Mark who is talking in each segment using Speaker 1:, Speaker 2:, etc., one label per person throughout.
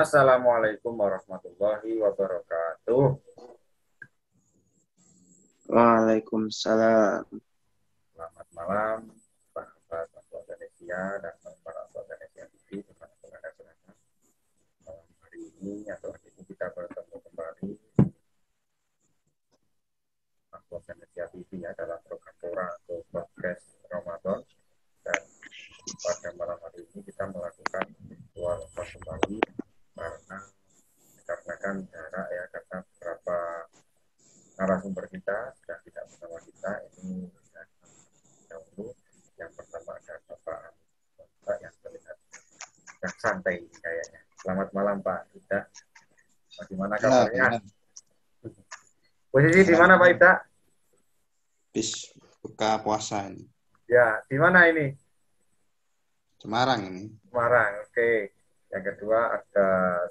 Speaker 1: Assalamualaikum warahmatullahi wabarakatuh.
Speaker 2: Waalaikumsalam.
Speaker 1: Selamat malam, sahabat Indonesia dan para sahabat Indonesia TV dimanapun Anda berada. Malam hari ini atau hari ini kita bertemu kembali sahabat Indonesia TV ya dalam program Tora atau podcast Ramadan. Dan pada malam hari ini kita melakukan virtual kembali karena dikarenakan jarak ya, karena beberapa narasumber kita sudah tidak bersama kita. Ini dahulu yang pertama ada Pak yang terlihat santai kayaknya. Selamat malam Pak Ida. Bagaimana kabarnya? Posisi di mana Pak Ida?
Speaker 2: Habis buka puasa ini.
Speaker 1: Ya, di mana ini?
Speaker 2: Semarang ini.
Speaker 1: Semarang, oke. Yang kedua ada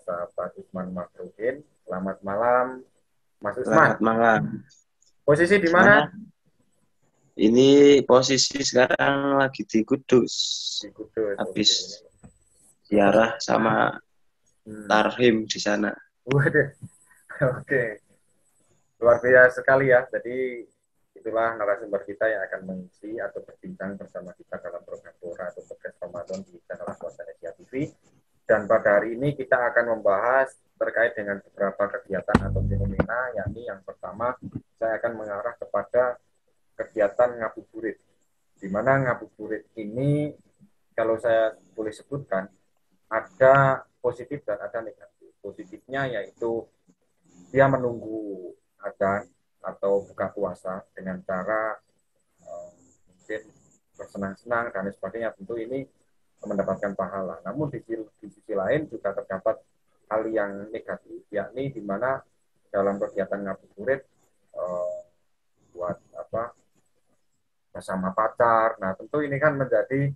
Speaker 1: sahabat Usman Makrudin. Selamat malam, Mas Usman.
Speaker 2: Selamat malam.
Speaker 1: Posisi di mana?
Speaker 2: Ini posisi sekarang lagi di Kudus.
Speaker 1: Di Kudus.
Speaker 2: Habis ziarah sama Tarhim di sana.
Speaker 1: Waduh. Oke. Luar biasa sekali ya. Jadi itulah narasumber kita yang akan mengisi atau berbincang bersama kita dalam program Tora atau podcast Ramadan di channel Indonesia TV. Dan pada hari ini kita akan membahas terkait dengan beberapa kegiatan atau fenomena, yakni yang pertama saya akan mengarah kepada kegiatan ngabuburit. Di mana ngabuburit ini kalau saya boleh sebutkan ada positif dan ada negatif. Positifnya yaitu dia menunggu adzan atau buka puasa dengan cara mungkin bersenang-senang dan sebagainya. Tentu ini mendapatkan pahala. Namun di sisi lain juga terdapat hal yang negatif, yakni di mana dalam kegiatan ngabuburit buat bersama pacar. Nah, tentu ini kan menjadi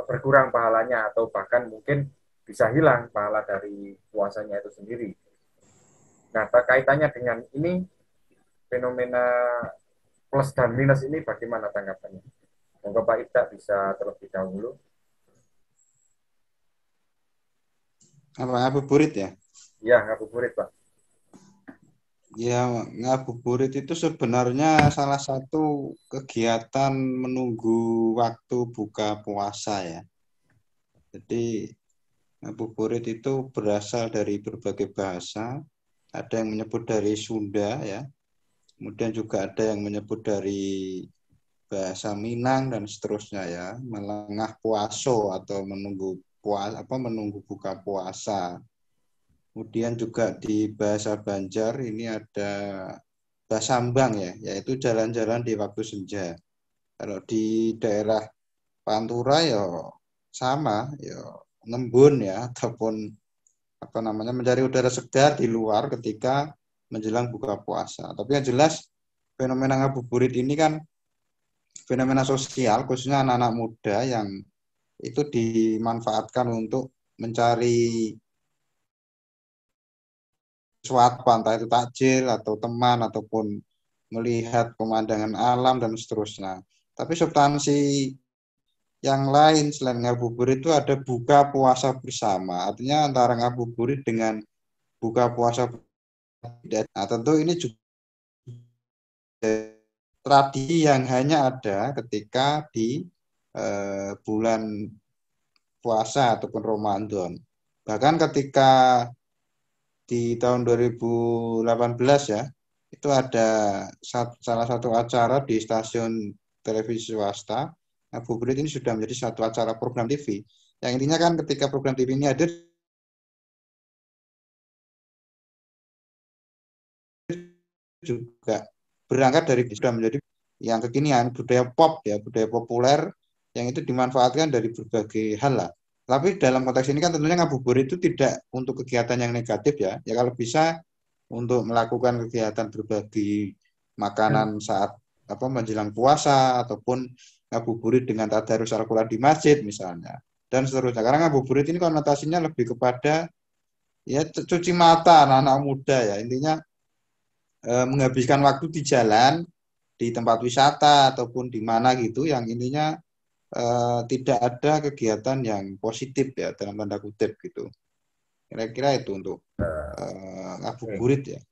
Speaker 1: berkurang pahalanya atau bahkan mungkin bisa hilang pahala dari puasanya itu sendiri. Nah, terkaitannya dengan ini fenomena plus dan minus ini bagaimana tanggapannya? Monggo Pak Ida bisa terlebih dahulu.
Speaker 2: Ngabuburit ya?
Speaker 1: Ya, ngabuburit Pak.
Speaker 2: Ya, ngabuburit itu sebenarnya salah satu kegiatan menunggu waktu buka puasa ya. Jadi ngabuburit itu berasal dari berbagai bahasa. Ada yang menyebut dari Sunda ya. Kemudian juga ada yang menyebut dari bahasa Minang dan seterusnya ya, melengah puaso atau menunggu menunggu buka puasa. Kemudian juga di bahasa Banjar ini ada basambang ya, yaitu jalan-jalan di waktu senja. Kalau di daerah Pantura ya sama ya, ngembun ya, ataupun mencari udara segar di luar ketika menjelang buka puasa. Tapi yang jelas fenomena ngabuburit ini kan fenomena sosial, khususnya anak-anak muda yang itu dimanfaatkan untuk mencari sesuatu, entah itu takjil atau teman ataupun melihat pemandangan alam dan seterusnya. Tapi substansi yang lain selain ngabuburit itu ada buka puasa bersama. Artinya antara ngabuburit dengan buka puasa. Nah, tentu ini juga tradisi yang hanya ada ketika di bulan puasa ataupun Ramadan. Bahkan ketika di tahun 2018 ya, itu ada salah satu acara di stasiun televisi swasta, ngabuburit ini sudah menjadi satu acara program TV. Yang intinya kan ketika program TV ini hadir juga berangkat dari sudah menjadi yang kekinian, budaya pop ya, budaya populer yang itu dimanfaatkan dari berbagai hal lah. Tapi dalam konteks ini kan tentunya ngabuburit itu tidak untuk kegiatan yang negatif ya. Ya kalau bisa untuk melakukan kegiatan berbagi makanan saat menjelang puasa ataupun ngabuburit dengan tadarus Al-Qur'an di masjid misalnya dan seterusnya. Karena ngabuburit ini konotasinya lebih kepada ya cuci mata anak-anak muda ya. Intinya menghabiskan waktu di jalan, di tempat wisata ataupun di mana gitu yang intinya tidak ada kegiatan yang positif ya dalam tanda kutip gitu. Kira-kira itu untuk
Speaker 1: Oke.
Speaker 2: ngabuburit ya.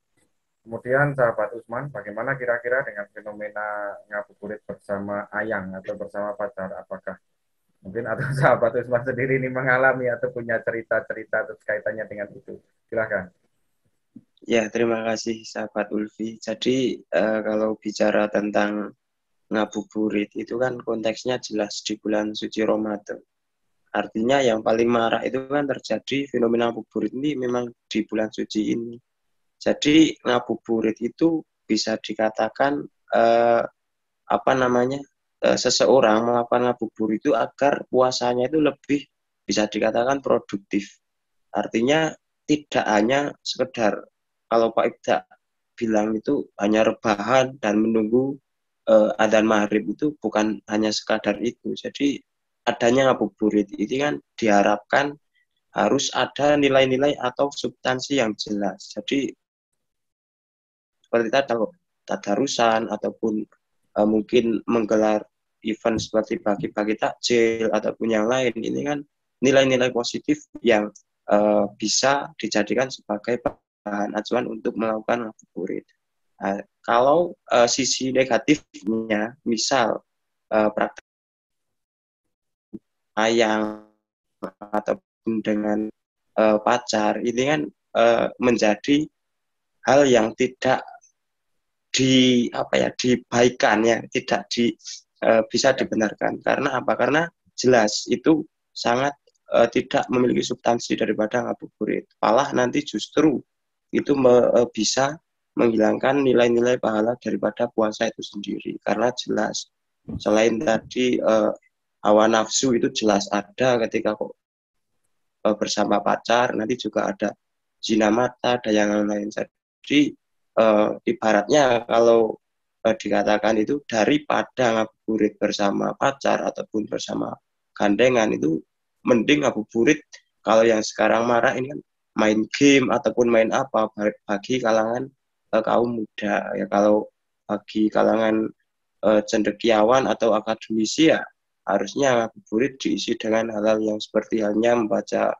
Speaker 1: Kemudian sahabat Usman, bagaimana kira-kira dengan fenomena ngabuburit bersama ayang atau bersama pacar? Apakah mungkin atau sahabat Usman sendiri ini mengalami atau punya cerita-cerita atau kaitannya dengan itu? Silahkan.
Speaker 3: Ya, terima kasih sahabat Ulfi. Jadi kalau bicara tentang ngabuburit itu kan konteksnya jelas di bulan suci Ramadan. Artinya yang paling marak itu kan terjadi fenomena ngabuburit ini memang di bulan suci ini. Jadi ngabuburit itu bisa dikatakan apa namanya seseorang melakukan ngabuburit itu agar puasanya itu lebih bisa dikatakan produktif. Artinya tidak hanya sekedar kalau Pak Ibda bilang itu hanya rebahan dan menunggu adzan maghrib itu bukan hanya sekadar itu. Jadi adanya ngabuburit ini kan diharapkan harus ada nilai-nilai atau substansi yang jelas. Jadi seperti tadi kalau tadarusan ataupun mungkin menggelar event seperti bagi-bagi takjil ataupun yang lain, ini kan nilai-nilai positif yang bisa dijadikan sebagai bahan acuan untuk melakukan ngabuburit. Kalau sisi negatifnya, misal praktek ayang ataupun dengan pacar, ini kan menjadi hal yang tidak dibaikan ya, tidak bisa dibenarkan. Karena apa? Karena jelas itu sangat tidak memiliki substansi daripada ngabuburit. Malah nanti justru itu bisa menghilangkan nilai-nilai pahala daripada puasa itu sendiri. Karena jelas selain tadi hawa nafsu itu jelas ada ketika kok bersama pacar, nanti juga ada zina mata, ada yang lain. Jadi ibaratnya kalau dikatakan itu daripada ngabuburit bersama pacar ataupun bersama gandengan itu mending ngabuburit kalau yang sekarang marah ini kan main game ataupun main apa bagi kalangan kaum muda ya. Kalau bagi kalangan cendekiawan atau akademisi ya harusnya ngabuburit diisi dengan hal-hal yang seperti halnya membaca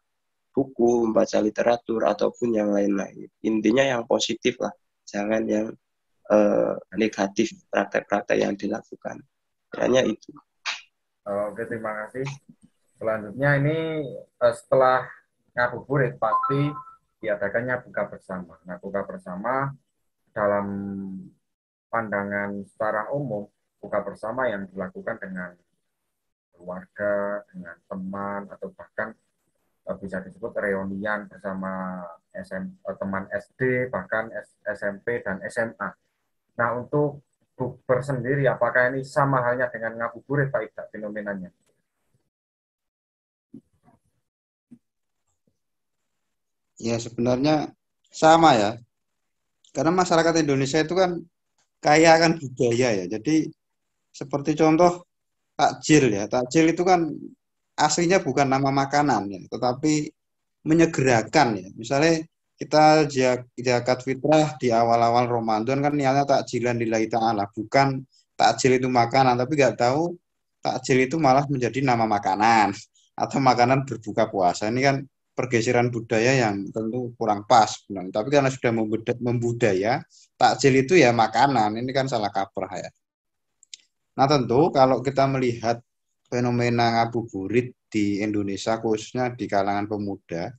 Speaker 3: buku, membaca literatur ataupun yang lain-lain. Intinya yang positif lah, jangan yang negatif praktek-praktek yang dilakukan. Hanya itu.
Speaker 1: Oke, terima kasih. Selanjutnya ini setelah ngabuburit pasti diadakannya buka bersama. Nah, buka bersama dalam pandangan secara umum, buka bersama yang dilakukan dengan keluarga, dengan teman, atau bahkan bisa disebut reunian bersama teman SD, bahkan SMP dan SMA. Nah, untuk bukber sendiri, apakah ini sama halnya dengan ngabuburit, Pak Ida, fenomenanya?
Speaker 2: Ya sebenarnya sama ya. Karena masyarakat Indonesia itu kan kaya akan budaya ya. Jadi seperti contoh takjil ya. Takjil itu kan aslinya bukan nama makanan ya, tetapi menyegerakan ya. Misalnya kita zakat fitrah di awal-awal Ramadan kan niatnya takjilan lillahi ta'ala, bukan takjil itu makanan, tapi nggak tahu takjil itu malah menjadi nama makanan atau makanan berbuka puasa. Ini kan pergeseran budaya yang tentu kurang pas sebenarnya. Tapi karena sudah membudaya, takjil itu ya makanan. Ini kan salah kaprah ya. Nah tentu kalau kita melihat fenomena ngabuburit di Indonesia khususnya di kalangan pemuda,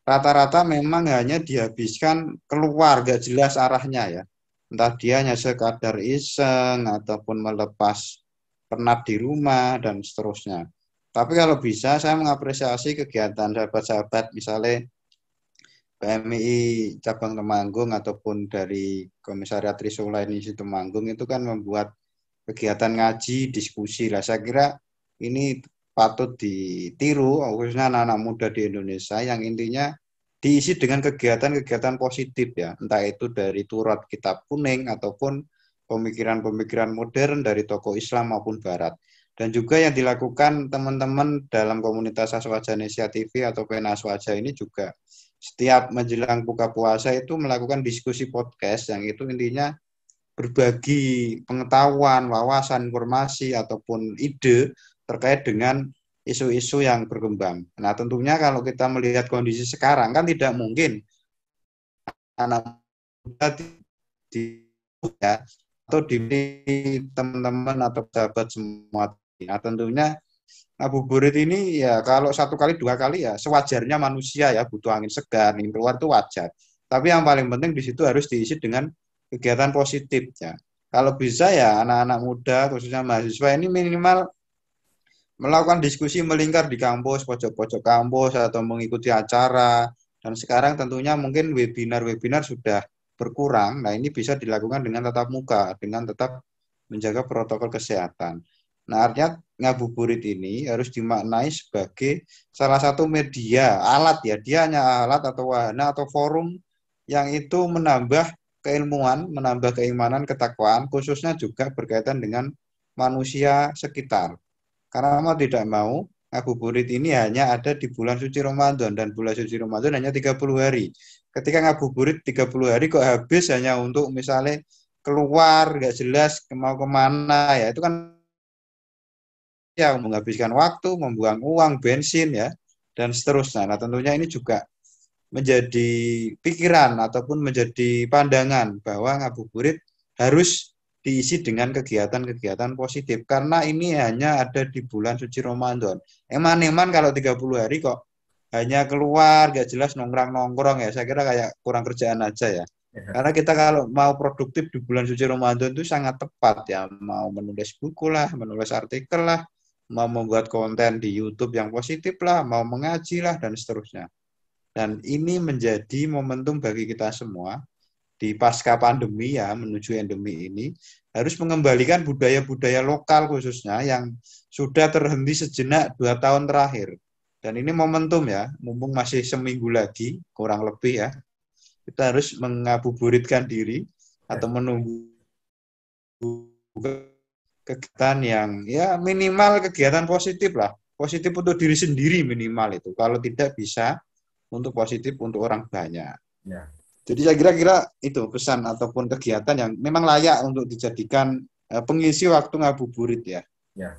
Speaker 2: rata-rata memang hanya dihabiskan keluar, gak jelas arahnya ya. Entah dia hanya sekadar iseng ataupun melepas penat di rumah dan seterusnya. Tapi kalau bisa saya mengapresiasi kegiatan sahabat-sahabat misalnya PMI cabang Temanggung ataupun dari Komisariat Trisula ini Temanggung itu kan membuat kegiatan ngaji, diskusi lah. Saya kira ini patut ditiru khususnya anak-anak muda di Indonesia yang intinya diisi dengan kegiatan-kegiatan positif ya. Entah itu dari turut kitab kuning ataupun pemikiran-pemikiran modern dari tokoh Islam maupun Barat. Dan juga yang dilakukan teman-teman dalam komunitas Aswaja Indonesia TV atau Pena Aswaja ini juga setiap menjelang buka puasa itu melakukan diskusi podcast yang itu intinya berbagi pengetahuan, wawasan, informasi, ataupun ide terkait dengan isu-isu yang berkembang. Nah, tentunya kalau kita melihat kondisi sekarang kan tidak mungkin anak muda di ya, atau di teman-teman atau sahabat semua. Nah, tentunya ngabuburit ini ya kalau satu kali dua kali ya sewajarnya manusia ya butuh angin segar, angin keluar itu wajar. Tapi yang paling penting di situ harus diisi dengan kegiatan positif ya. Kalau bisa ya anak-anak muda khususnya mahasiswa ini minimal melakukan diskusi melingkar di kampus, pojok-pojok kampus atau mengikuti acara. Dan sekarang tentunya mungkin webinar-webinar sudah berkurang. Nah, ini bisa dilakukan dengan tatap muka, dengan tetap menjaga protokol kesehatan. Nah, artinya ngabuburit ini harus dimaknai sebagai salah satu media, alat ya. Dia hanya alat atau wahana atau forum yang itu menambah keilmuan, menambah keimanan, ketakwaan, khususnya juga berkaitan dengan manusia sekitar. Karena mau tidak mau, ngabuburit ini hanya ada di bulan suci Ramadan, dan bulan suci Ramadan hanya 30 hari. Ketika ngabuburit 30 hari kok habis hanya untuk misalnya keluar, nggak jelas mau kemana, ya itu kan ya menghabiskan waktu, membuang uang, bensin ya, dan seterusnya. Nah tentunya ini juga menjadi pikiran ataupun menjadi pandangan bahwa ngabuburit harus diisi dengan kegiatan-kegiatan positif karena ini hanya ada di bulan suci Ramadan. Eman-eman kalau 30 hari kok hanya keluar gak jelas nongkrong-nongkrong ya, saya kira kayak kurang kerjaan aja ya.
Speaker 1: Ya.
Speaker 2: Karena kita kalau mau produktif di bulan suci Ramadan itu sangat tepat ya, mau menulis buku lah, menulis artikel lah, mau membuat konten di YouTube yang positif lah, mau mengaji lah dan seterusnya. Dan ini menjadi momentum bagi kita semua di pasca pandemi ya menuju endemi ini harus mengembalikan budaya-budaya lokal khususnya yang sudah terhenti sejenak 2 tahun terakhir. Dan ini momentum ya, mumpung masih seminggu lagi kurang lebih ya, kita harus mengabuburitkan diri atau menunggu kegiatan yang ya minimal kegiatan positif lah, positif untuk diri sendiri minimal itu. Kalau tidak bisa untuk positif untuk orang banyak.
Speaker 1: Ya.
Speaker 2: Jadi saya kira-kira itu pesan ataupun kegiatan yang memang layak untuk dijadikan pengisi waktu ngabuburit ya.
Speaker 1: Ya.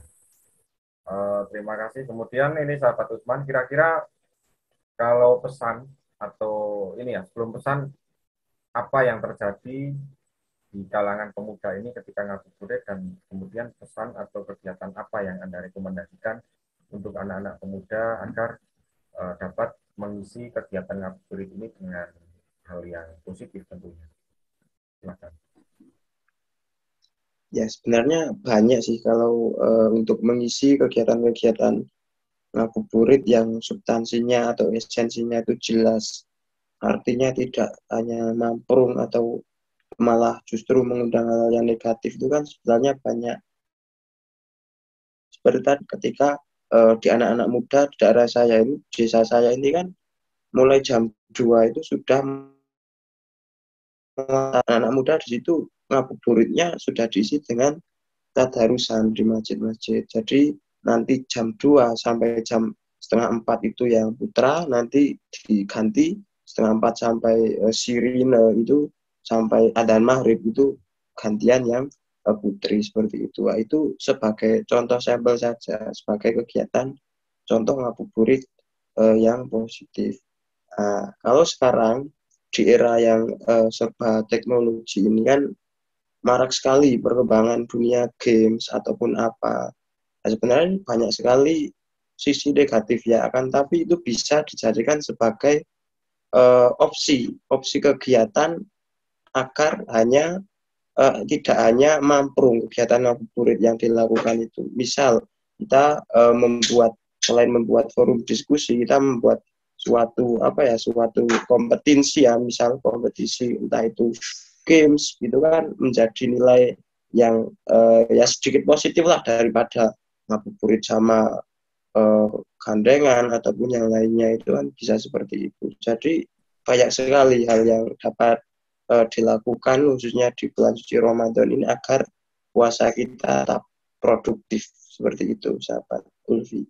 Speaker 1: Terima kasih. Kemudian ini sahabat Usman, kira-kira kalau pesan atau ini ya, sebelum pesan, apa yang terjadi di kalangan pemuda ini ketika ngabuburit, dan kemudian pesan atau kegiatan apa yang Anda rekomendasikan untuk anak-anak pemuda agar dapat mengisi kegiatan ngabuburit ini dengan hal yang positif tentunya. Silakan.
Speaker 3: Ya, sebenarnya banyak sih kalau untuk mengisi kegiatan-kegiatan ngabuburit yang substansinya atau esensinya itu jelas. Artinya tidak hanya mamprung atau malah justru mengundang hal yang negatif itu kan sebenarnya banyak. Seperti tadi ketika di anak-anak muda di daerah saya ini, desa saya ini kan mulai jam 2 itu sudah anak-anak muda di situ ngabuburitnya sudah diisi dengan tadarusan di masjid-masjid. Jadi nanti jam 2 sampai jam setengah 4 itu yang putra, nanti diganti setengah 4 sampai sirine itu sampai adzan maghrib itu gantian yang putri seperti itu. Nah, itu sebagai contoh sampel saja, sebagai kegiatan contoh ngabuburit yang positif. Nah, kalau sekarang di era yang serba teknologi ini kan marak sekali perkembangan dunia games ataupun apa. Nah, sebenarnya banyak sekali sisi negatif ya, akan tapi itu bisa dijadikan sebagai opsi kegiatan agar hanya tidak hanya mamprung kegiatan ngabuburit yang dilakukan itu. Misal kita membuat selain membuat forum diskusi, kita membuat suatu kompetisi ya, misal kompetisi entah itu games gitu kan menjadi nilai yang ya sedikit positif lah daripada ngabuburit sama gandengan ataupun yang lainnya itu kan bisa seperti itu. Jadi banyak sekali hal yang dapat dilakukan khususnya di bulan suci Ramadan ini agar puasa kita tetap produktif seperti itu, sahabat Ulfi.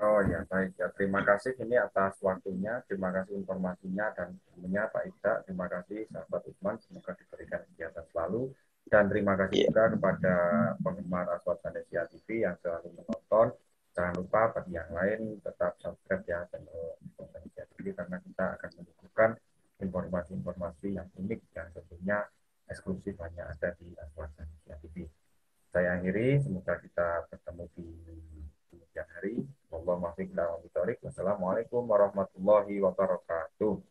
Speaker 1: Oh ya, baik ya. Terima kasih ini atas waktunya, terima kasih informasinya dan ilmunya Pak Ida. Terima kasih sahabat Usman, semoga diberikan kesehatan selalu. Dan terima kasih
Speaker 3: Ya,
Speaker 1: juga kepada penggemar Aswad Indonesia TV yang selalu menonton. Jangan lupa bagi yang lain tetap subscribe ya channel Indonesia TV karena kita akan menyuguhkan informasi-informasi yang unik yang tentunya eksklusif hanya ada di Aswasan TV. Saya akhiri, semoga kita bertemu di kemudian hari. Wassalamualaikum warahmatullahi wabarakatuh.